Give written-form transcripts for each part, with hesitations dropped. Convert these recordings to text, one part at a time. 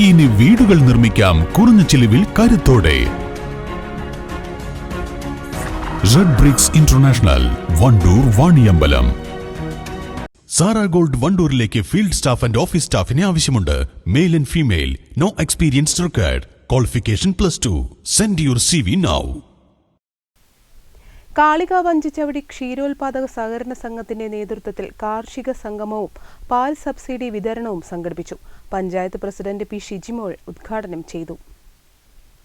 ഇനി വീടുകൾ നിർമ്മിക്കാം കുറഞ്ഞ ചിലവിൽ കരുത്തോടെ. Red bricks international, Wandoor, Vaniyambalam. Sara gold വണ്ടൂരിലേക്ക് ഫീൽഡ് സ്റ്റാഫ് ആൻഡ് ഓഫീസ് സ്റ്റാഫിനെ ആവശ്യമുണ്ട്. Male and female. No experience required. Qualification +2. Send your CV now. Kalikavu Anchuchavadi ക്ഷീരോത്പാദക സഹകരണ സംഘത്തിന്റെ നേതൃത്വത്തിൽ കാർഷിക സംഗമവും പാൽ സബ്സിഡി വിതരണവും സംഘടിപ്പിച്ചു. പഞ്ചായത്ത് പ്രസിഡന്റ് പി ഷിജിമോൾ ഉദ്ഘാടനം ചെയ്തു.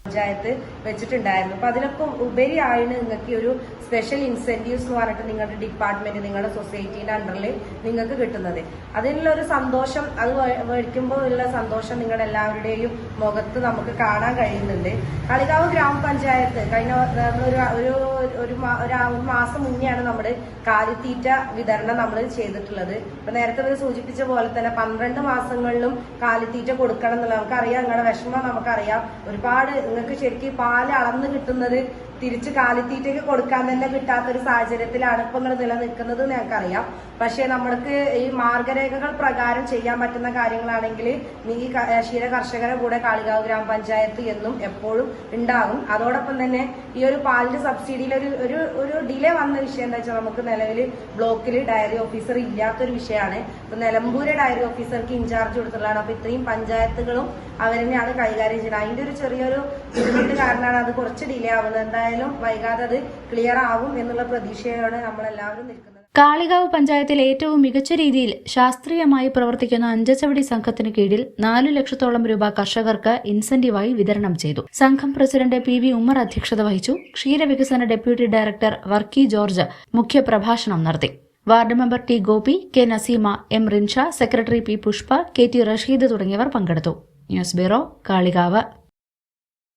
പഞ്ചായത്ത് വെച്ചിട്ടുണ്ടായിരുന്നു. അപ്പൊ അതിനൊക്കെ ഉപരിയാണ് നിങ്ങൾക്ക് ഒരു സ്പെഷ്യൽ ഇൻസെന്റീവ്സ് എന്ന് പറഞ്ഞിട്ട് നിങ്ങളുടെ ഡിപ്പാർട്ട്മെന്റ്, നിങ്ങളുടെ സൊസൈറ്റിന്റെ അണ്ടറിൽ നിങ്ങൾക്ക് കിട്ടുന്നത്. അതിനുള്ള ഒരു സന്തോഷം, അത് മേടിക്കുമ്പോൾ ഉള്ള സന്തോഷം നിങ്ങളുടെ എല്ലാവരുടെയും മുഖത്ത് നമുക്ക് കാണാൻ കഴിയുന്നുണ്ട്. കാളികാവ് ഗ്രാമപഞ്ചായത്ത് കഴിഞ്ഞ ഒരു മാസം മുന്നെയാണ് നമ്മൾ കാലിത്തീറ്റ വിതരണം നമ്മൾ ചെയ്തിട്ടുള്ളത്. ഇപ്പൊ നേരത്തെ ഇവർ സൂചിപ്പിച്ച പോലെ തന്നെ 12 മാസങ്ങളിലും കാലിത്തീറ്റ കൊടുക്കണം എന്നുള്ള നമുക്കറിയാം. നിങ്ങളുടെ വിഷമം നമുക്കറിയാം. ഒരുപാട് നിങ്ങൾക്ക് ശരിക്കും പാല് അളന്ന് കിട്ടുന്നത് തിരിച്ച് കാലിത്തീറ്റയ്ക്ക് കൊടുക്കാൻ തന്നെ കിട്ടാത്തൊരു സാഹചര്യത്തിലാണ് ഇപ്പൊ നിങ്ങൾ നിലനിൽക്കുന്നത് ഞങ്ങൾക്കറിയാം. പക്ഷെ നമ്മൾക്ക് ഈ മാർഗരേഖകൾ പ്രകാരം ചെയ്യാൻ പറ്റുന്ന കാര്യങ്ങളാണെങ്കിൽ ഈ ക്ഷീര കർഷകരുടെ കൂടെ കാളികാവ് ഗ്രാമപഞ്ചായത്ത് എന്നും എപ്പോഴും ഉണ്ടാകും. അതോടൊപ്പം തന്നെ ഈ ഒരു പാലിന്റെ സബ്സിഡിയിൽ ഒരു ഡിലേ വന്ന വിഷയം എന്താ വെച്ചാൽ നമുക്ക് നിലവിൽ ബ്ലോക്കിൽ ഡയറി ഓഫീസർ ഇല്ലാത്തൊരു വിഷയമാണ്. ഇപ്പൊ നിലമ്പൂര് ഡയറി ഓഫീസർക്ക് ഇൻചാർജ് കൊടുത്തിട്ടുള്ളതാണ്. അപ്പൊ ഇത്രയും പഞ്ചായത്തുകളും അവർ തന്നെയാണ് കൈകാര്യം ചെയ്യുന്നത്. അതിന്റെ ഒരു ചെറിയൊരു ബുദ്ധിമുട്ട് കാരണമാണ് അത് കുറച്ച് ഡിലേ ആവുന്നത്. എന്തായാലും വൈകാതെ അത് ക്ലിയർ ആവും എന്നുള്ള പ്രതീക്ഷയോടെ നമ്മളെല്ലാവരും നിൽക്കുന്നത്. കാളികാവ് പഞ്ചായത്തിൽ ഏറ്റവും മികച്ച രീതിയിൽ ശാസ്ത്രീയമായി പ്രവർത്തിക്കുന്ന അഞ്ചുചവടി സംഘത്തിന് കീഴിൽ 4 ലക്ഷത്തോളം രൂപ കർഷകർക്ക് ഇൻസെന്റീവായി വിതരണം ചെയ്തു. സംഘം പ്രസിഡന്റ് PV ഉമ്മർ അധ്യക്ഷത വഹിച്ചു. ക്ഷീരവികസന ഡെപ്യൂട്ടി ഡയറക്ടർ വർക്കി ജോർജ് മുഖ്യപ്രഭാഷണം നടത്തി. Ward member T Gopi, K Naseema, M Rinsha, secretary P Pushpa, KT Rasheed തുടങ്ങിയവർ പങ്കെടുത്തു. News bureau, Kalikavu.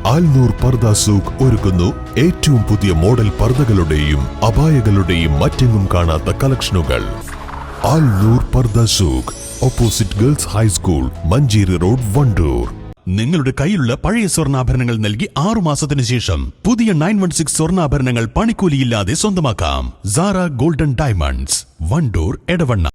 ആൽനൂർ പർദ സൂഖ് ഒരുക്കുന്നു ഏറ്റവും പുതിയ മോഡൽ പർദകളുടെയും അബായകളുടെയും മറ്റെങ്ങും കാണാത്ത കളക്ഷനുകൾ. Alnoor Pardha Souq, opposite girls high school, Manjeri road, Wandoor. നിങ്ങളുടെ കയ്യിലുള്ള പഴയ സ്വർണ്ണാഭരണങ്ങൾ നൽകി 6 മാസത്തിനു ശേഷം പുതിയ 916 സ്വർണ്ണാഭരണങ്ങൾ പണിക്കൂലിയില്ലാതെ സ്വന്തമാക്കാം. Sara Golden Diamonds, Wandoor, Edavanna.